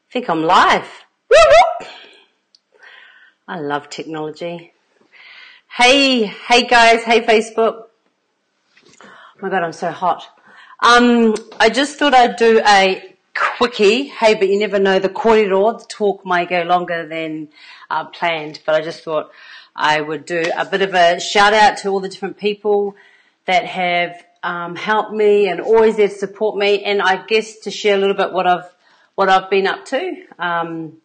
I think I'm live. Woo woo! I love technology. Hey guys, hey Facebook. Oh my God, I'm so hot. I just thought I'd do a quickie. Hey, but you never know, the kōrero, the talk might go longer than planned, but I just thought I would do a bit of a shout out to all the different people that have helped me and always there to support me, and I guess to share a little bit what I've been up to. And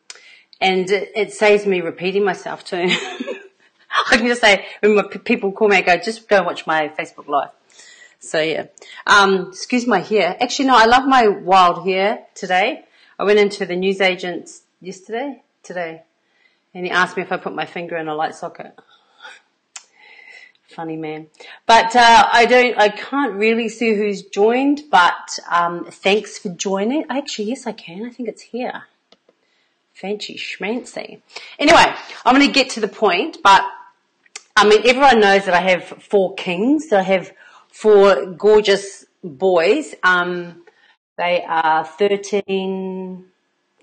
it saves me repeating myself too. I can just say, when people call me, I go, just go and watch my Facebook Live. So yeah. Excuse my hair. Actually, no, I love my wild hair today. I went into the newsagent's today, and he asked me if I put my finger in a light socket. Funny man. But, I can't really see who's joined, but, thanks for joining. Actually, yes, I can. I think it's here. Fancy schmancy. Anyway, I'm going to get to the point, but, I mean, everyone knows that I have 4 kings. So I have 4 gorgeous boys. They are 13,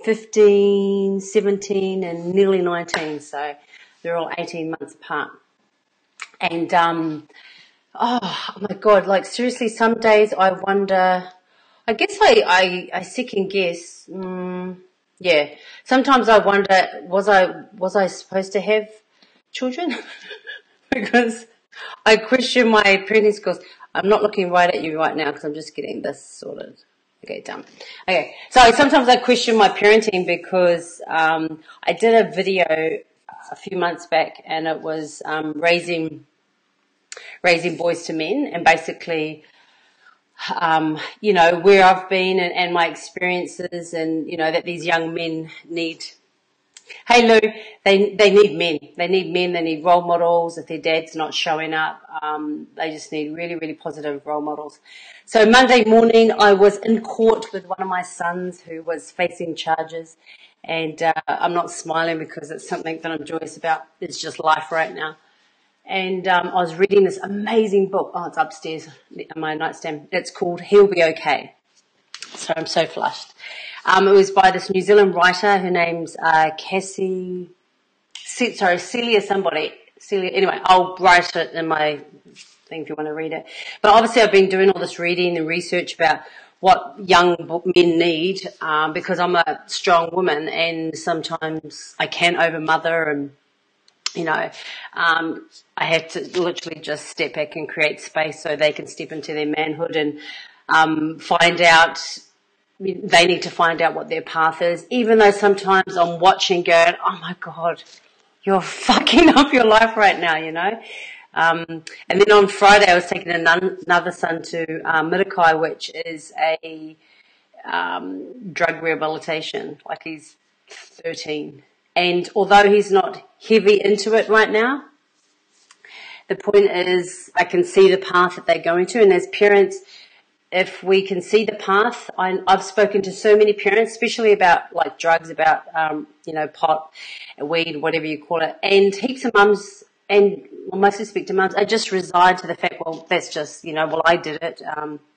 15, 17, and nearly 19. So they're all 18 months apart. And, oh my God, like seriously, some days I wonder, I guess I second guess, yeah. Sometimes I wonder, was I supposed to have children? Because I question my parenting skills. I'm not looking right at you right now because I'm just getting this sorted. Okay, done. Okay, so sometimes I question my parenting because, I did a video a few months back and it was, raising boys to men, and basically, you know, where I've been and my experiences, and, you know, that these young men need, hey Lou, they need men. They need role models. If their dad's not showing up, they just need really, really positive role models. So Monday morning, I was in court with one of my sons who was facing charges, and I'm not smiling because it's something that I'm joyous about. It's just life right now. And I was reading this amazing book. Oh, it's upstairs on my nightstand. It's called He'll Be Okay. So I'm so flushed. It was by this New Zealand writer. Her name's Celia somebody. Celia. Anyway, I'll write it in my thing if you want to read it. But obviously I've been doing all this reading and research about what young men need, because I'm a strong woman and sometimes I can overmother, and you know, I have to literally just step back and create space so they can step into their manhood and find out, they need to find out what their path is, even though sometimes I'm watching going, oh my God, you're fucking up your life right now, you know. And then on Friday I was taking another son to Mirakai, which is a drug rehabilitation, like he's 13. And although he's not heavy into it right now, the point is I can see the path that they're going to. And as parents, if we can see the path, I've spoken to so many parents, especially about like drugs, about, you know, pot, weed, whatever you call it. And heaps of mums, and mostly speak to mums, are just resigned to the fact, well, that's just, you know, well, I did it.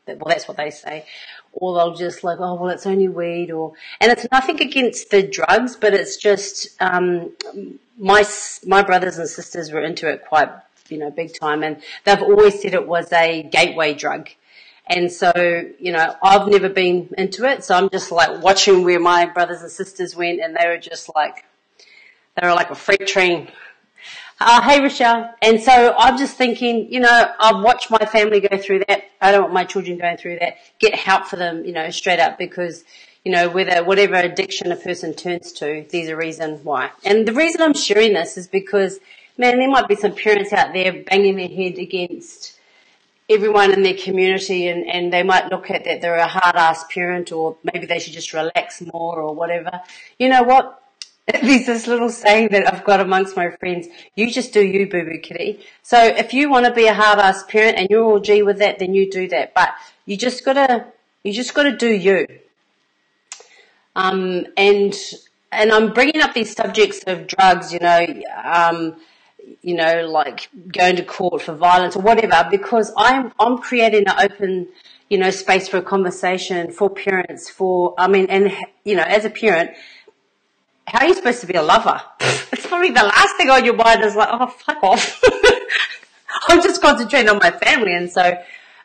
Well, that's what they say. Or they'll just like, oh, well, it's only weed, and it's nothing against the drugs, but it's just, my brothers and sisters were into it quite, you know, big time, and they've always said it was a gateway drug. And so, you know, I've never been into it, so I'm just like watching where my brothers and sisters went, and they were like a freight train. Hey, Rochelle. And so I'm just thinking, you know, I've watched my family go through that. I don't want my children going through that. Get help for them, you know, straight up, because, you know, whatever addiction a person turns to, there's a reason why. And the reason I'm sharing this is because, man, there might be some parents out there banging their head against everyone in their community, and they might look at that they're a hard-ass parent, or maybe they should just relax more or whatever. You know what? There's this little saying that I've got amongst my friends, you just do you, boo-boo kitty. So if you want to be a hard-ass parent and you're all G with that, then you do that. But you just gotta do you. And I'm bringing up these subjects of drugs, you know, like going to court for violence or whatever, because I'm creating an open, space for a conversation for parents, and, as a parent, how are you supposed to be a lover? It's probably the last thing on your mind is like, oh, fuck off. I'm just concentrating on my family. And so,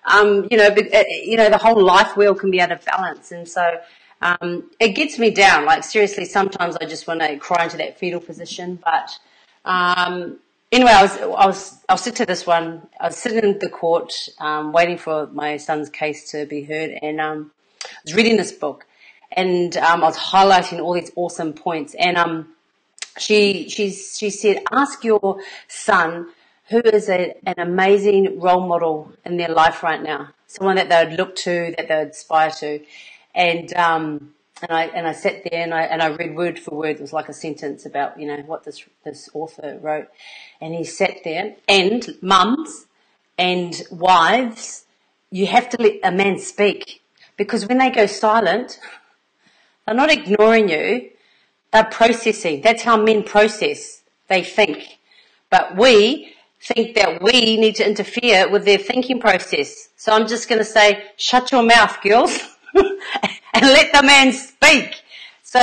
the whole life wheel can be out of balance. And so, it gets me down. Like, seriously, sometimes I just want to cry into that fetal position. But, anyway, I'll stick to this one. I was sitting in the court, waiting for my son's case to be heard. And, I was reading this book. And I was highlighting all these awesome points. And she said, ask your son who is an amazing role model in their life right now, someone that they would look to, that they would aspire to. And I sat there and I read word for word. It was like a sentence about what this author wrote. And he sat there. And mums and wives, you have to let a man speak, because when they go silent, they're not ignoring you, they're processing. That's how men process. They think. But we think that we need to interfere with their thinking process. So I'm just going to say, shut your mouth, girls, and let the man speak. So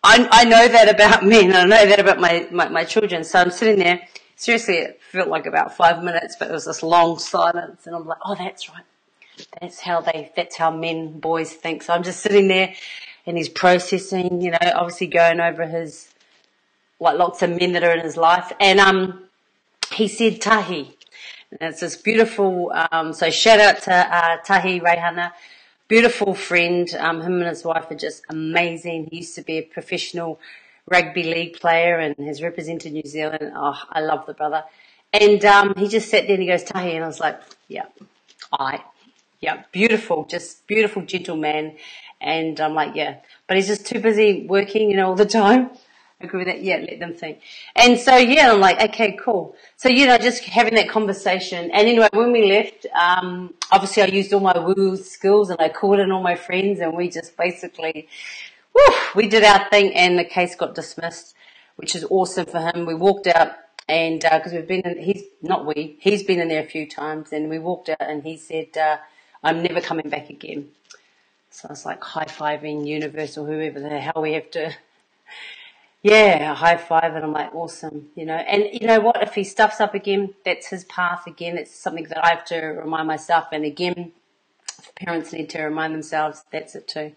I know that about men. I know that about my children. So I'm sitting there. Seriously, it felt like about 5 minutes, but there was this long silence. And I'm like, oh, that's right. That's how men, boys think. So I'm just sitting there. And he's processing, obviously going over his, like lots of men that are in his life. And he said tahi. And it's this beautiful, so shout out to Tahi Reihana, beautiful friend. Him and his wife are just amazing. He used to be a professional rugby league player and has represented New Zealand. Oh, I love the brother. And he just sat there and he goes, tahi. And I was like, yeah, beautiful, just beautiful, gentle man. And I'm like, yeah, but he's just too busy working, all the time. I agree with that. Yeah, let them think. And so, I'm like, okay, cool. So, just having that conversation. And anyway, when we left, obviously I used all my woo skills and I called in all my friends and we just basically, we did our thing and the case got dismissed, which is awesome for him. We walked out and, cause we've been in, he's been in there a few times and we walked out and he said, I'm never coming back again. So it's like high-fiving universe or whoever the hell we have to, high five. And I'm like, awesome, And you know what? If he stuffs up again, that's his path again. It's something that I have to remind myself. And again, parents need to remind themselves that's it too.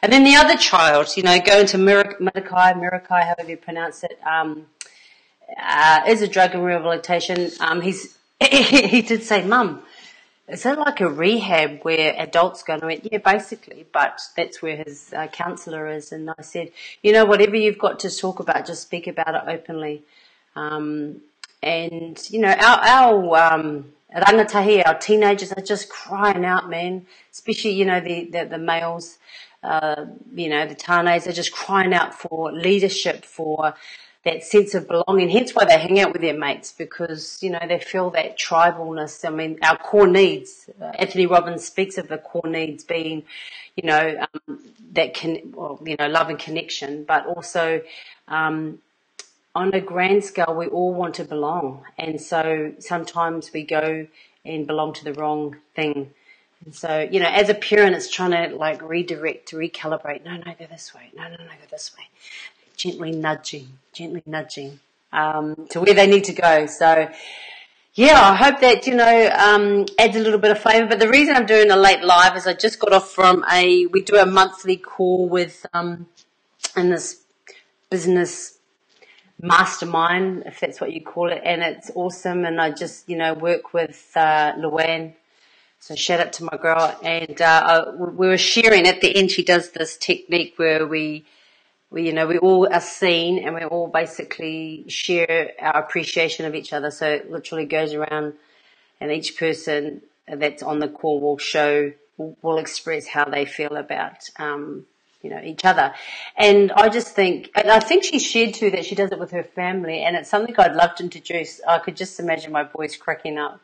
And then the other child, going to Mirakai, however you pronounce it, is a drug and rehabilitation. He did say, Mum, is that like a rehab where adults go? And I went, yeah, basically, but that's where his counsellor is. And I said, whatever you've got to talk about, just speak about it openly. And, our rangatahi, our teenagers are just crying out, man, especially, the males, the tānes are just crying out for leadership, for that sense of belonging, hence why they hang out with their mates, because, they feel that tribalness. I mean, our core needs, Anthony Robbins speaks of the core needs being, love and connection, but also, on a grand scale, we all want to belong. And so sometimes we go and belong to the wrong thing. And so, as a parent, it's trying to redirect, to recalibrate. No, go this way. No, go this way. Gently nudging to where they need to go. So, I hope that, adds a little bit of flavour. But the reason I'm doing a late live is I just got off from we do a monthly call with, in this business mastermind, if that's what you call it, and it's awesome. And I just, work with Luann. So shout out to my girl. And we were sharing at the end. She does this technique where we all are seen and we all basically share our appreciation of each other. So it literally goes around and each person that's on the call will express how they feel about, each other. And I just think, and I think she shared too that she does it with her family, and it's something I'd love to introduce. I could just imagine my boys cracking up.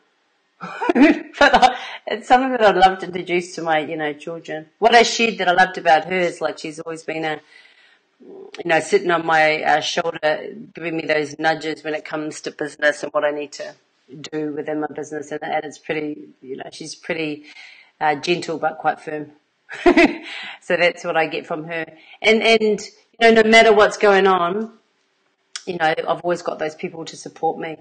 But it's something that I'd love to introduce to my, children. What I shared that I loved about her is she's always been sitting on my shoulder, giving me those nudges when it comes to business and what I need to do within my business. And it's pretty, she's pretty gentle but quite firm. So that's what I get from her. And no matter what's going on, I've always got those people to support me.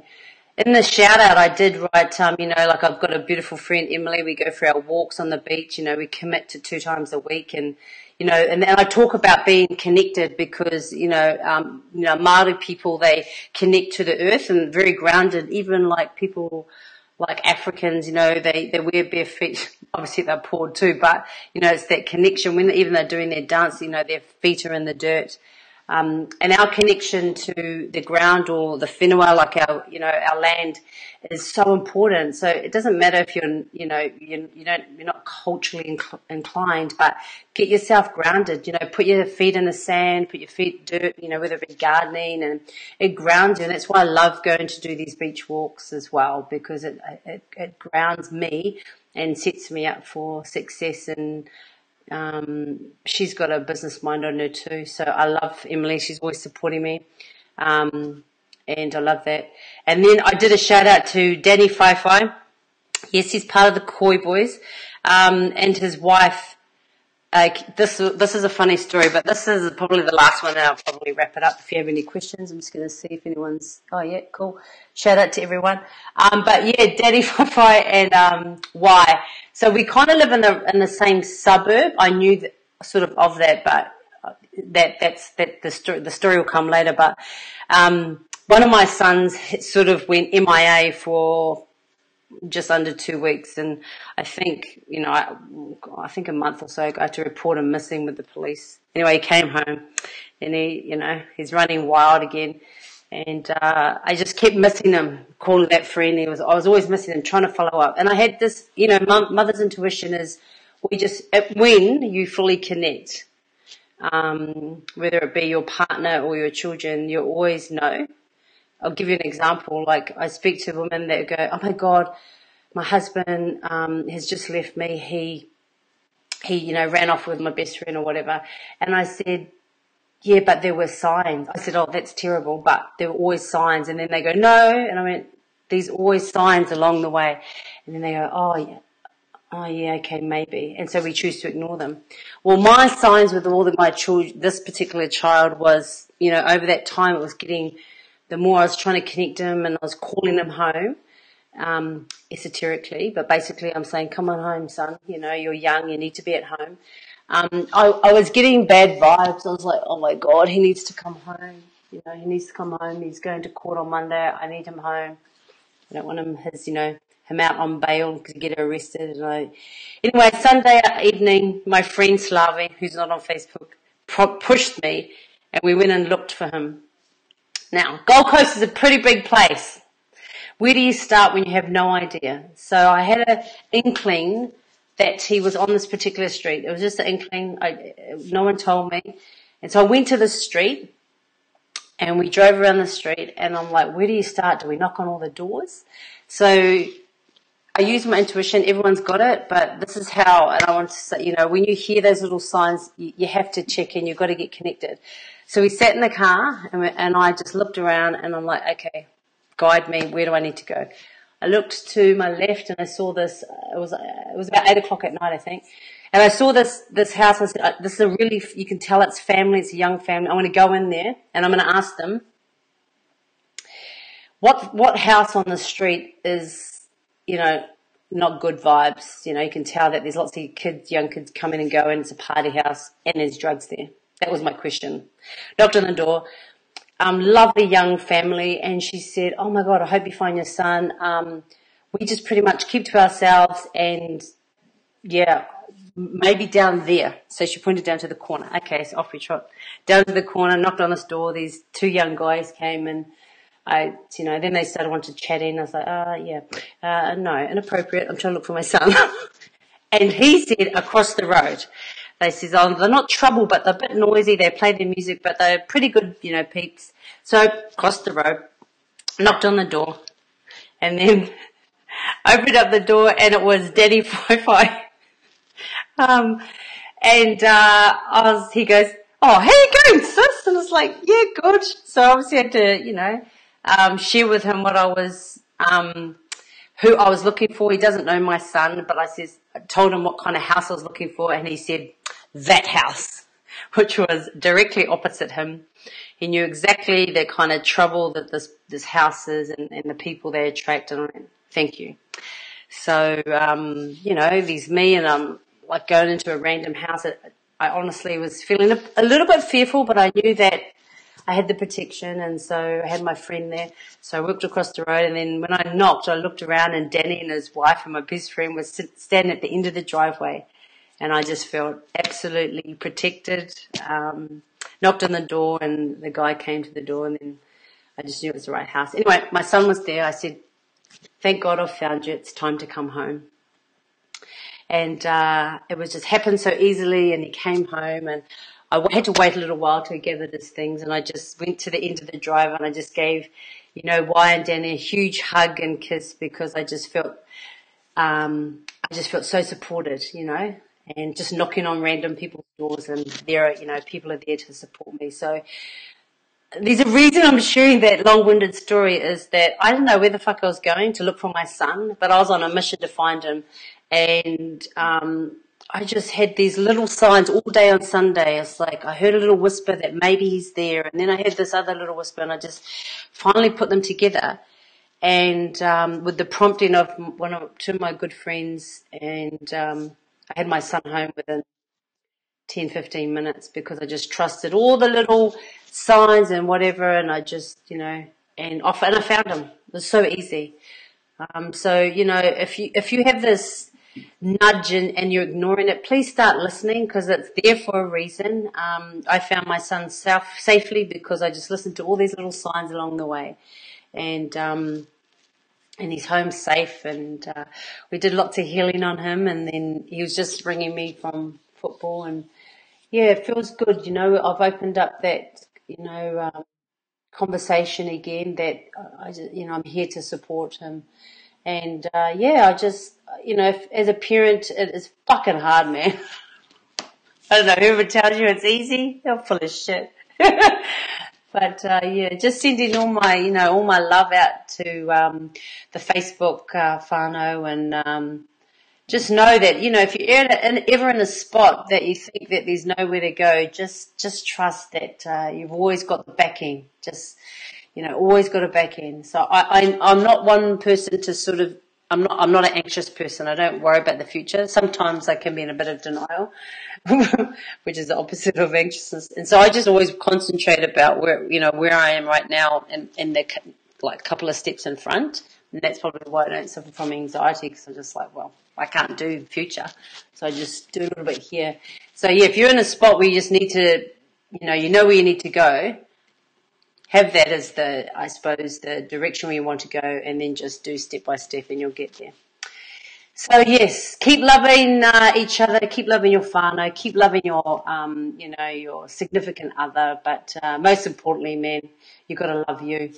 In the shout out, I did write, like I've got a beautiful friend, Emily. We go for our walks on the beach. We commit to 2 times a week, and and I talk about being connected because Māori people, they connect to the earth and very grounded. Even like people like Africans, they wear bare feet. Obviously they're poor too, but it's that connection when even they're doing their dance. Their feet are in the dirt. And our connection to the ground or the whenua, like our land, is so important. So it doesn't matter if you're not culturally inclined, but get yourself grounded. Put your feet in the sand, put your feet dirt. Whether it be gardening, and it grounds you. And that's why I love going to do these beach walks as well, because it grounds me and sets me up for success. And she's got a business mind on her too. So I love Emily. She's always supporting me. And I love that. And then I did a shout out to Danny Whai. Yes, he's part of the Koi Boys. And his wife, this is a funny story, but this is probably the last one, and I'll probably wrap it up. If you have any questions, I'm just going to see if anyone's, cool. Shout out to everyone. But yeah, Danny Whai and, Y. So we kind of live in the same suburb. I knew that, sort of that, but the story will come later. But, one of my sons sort of went MIA for just under 2 weeks, and I think I think a month or so ago I had to report him missing with the police. Anyway, he came home and he's running wild again, and I just kept missing him, calling that friend. I was always missing him, trying to follow up. And I had this, mother's intuition is when you fully connect, whether it be your partner or your children, you always know. I'll give you an example. Like I speak to women that go, "Oh my God, my husband has just left me. He ran off with my best friend or whatever." And I said, "Yeah, but there were signs." I said, "Oh, that's terrible, but there were always signs." And then they go, "No," and I went, "There's always signs along the way." And then they go, "Oh yeah, okay, maybe." And so we choose to ignore them. Well, my signs with all of my children, this particular child was, over that time it was getting. The more I was trying to connect him and I was calling him home, esoterically, but basically I'm saying, "Come on home, son. You're young. You need to be at home." I was getting bad vibes. I was like, "Oh my God, he needs to come home. He needs to come home. He's going to court on Monday. I need him home. I don't want him out on bail because he get arrested." Anyway, Sunday evening, my friend Slavi, who's not on Facebook, pushed me, and we went and looked for him. Now, Gold Coast is a pretty big place. Where do you start when you have no idea? So I had an inkling that he was on this particular street. It was just an inkling. No one told me. And so I went to the street and we drove around the street, and I'm like, where do you start? Do we knock on all the doors? So I use my intuition. Everyone's got it, but this is how, and I want to say, when you hear those little signs, you have to check in. You've got to get connected. So we sat in the car and I just looked around and I'm like, okay, guide me. Where do I need to go? I looked to my left and I saw this. It was about 8 o'clock at night, I think. And I saw this house. I said, this is you can tell it's family. It's a young family. I want to go in there and I'm going to ask them, what house on the street is, not good vibes. You can tell that there's lots of young kids coming and going. It's a party house and there's drugs there. That was my question. Knocked on the door. Lovely young family, and she said, "Oh my God, I hope you find your son. We just pretty much keep to ourselves, and yeah, maybe down there." So she pointed down to the corner. Okay, so off we trot. Down to the corner, knocked on this door. These 2 young guys came, and then they started wanting to chat in. I was like, no, inappropriate. I'm trying to look for my son. And he said, across the road. They says, "Oh, they're not trouble, but they're a bit noisy. They play their music, but they're pretty good, peeps." So crossed the road, knocked on the door, and then opened up the door, and it was Daddy Whai. He goes, "Oh, how you going, sis?" And I was like, "Yeah, good." So I obviously had to, share with him what I was, who I was looking for. He doesn't know my son, but I says, told him what kind of house I was looking for, and he said, that house, which was directly opposite him. He knew exactly the kind of trouble that this house is and the people they attract, and I went, thank you. So, there's me, and I'm like going into a random house. I honestly was feeling a little bit fearful, but I knew that I had the protection, and so I had my friend there. So I walked across the road, and then when I knocked, I looked around, and Danny and his wife and my best friend was standing at the end of the driveway, and I just felt absolutely protected. Knocked on the door, and the guy came to the door, and then I just knew it was the right house. Anyway, my son was there. I said, thank God I've found you. It's time to come home. And it was just happened so easily, and he came home, and I had to wait a little while to gather his things, and I just went to the end of the drive, and I just gave, Y and Danny a huge hug and kiss, because I just felt so supported, and just knocking on random people's doors, and people are there to support me. So there's a reason I'm sharing that long-winded story, is that I didn't know where the fuck I was going to look for my son, but I was on a mission to find him. And I just had these little signs all day on Sunday. It's like I heard a little whisper that maybe he's there, and then I heard this other little whisper, and I just finally put them together. And with the prompting of two of my good friends, and I had my son home within 10, 15 minutes, because I just trusted all the little signs and whatever, and I just, and I found him. It was so easy. If you have this nudge and you're ignoring it, please start listening, because it's there for a reason. I found my son safely because I just listened to all these little signs along the way, and he's home safe, and we did lots of healing on him, and then he was just ringing me from football, and yeah, it feels good. I've opened up that conversation again, that I'm here to support him. And, I just, as a parent, it is fucking hard, man. I don't know, whoever tells you it's easy, they're full of shit. But, just sending all my love out to, the Facebook, whānau, and, just know that, if you're ever in a spot that you think that there's nowhere to go, just trust that, you've always got the backing. Always got a back end. So I'm not one person to sort of, I'm not an anxious person. I don't worry about the future. Sometimes I can be in a bit of denial, which is the opposite of anxiousness. And so I just always concentrate about where I am right now, and the couple of steps in front. And that's probably why I don't suffer from anxiety, because I'm just like, well, I can't do the future. So I just do a little bit here. So yeah, if you're in a spot where you just need to, where you need to go, have that as the direction where you want to go, and then just do step by step, and you'll get there. So yes, keep loving each other, keep loving your whānau, keep loving your, your significant other, but most importantly, man, you got to love you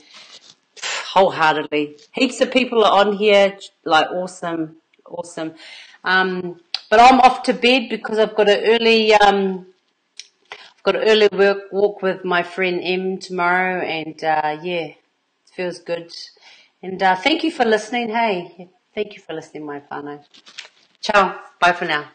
wholeheartedly. Heaps of people are on here, awesome. But I'm off to bed because I've got an early walk with my friend M tomorrow, and it feels good. And thank you for listening. Hey, thank you for listening, my whānau. Ciao. Bye for now.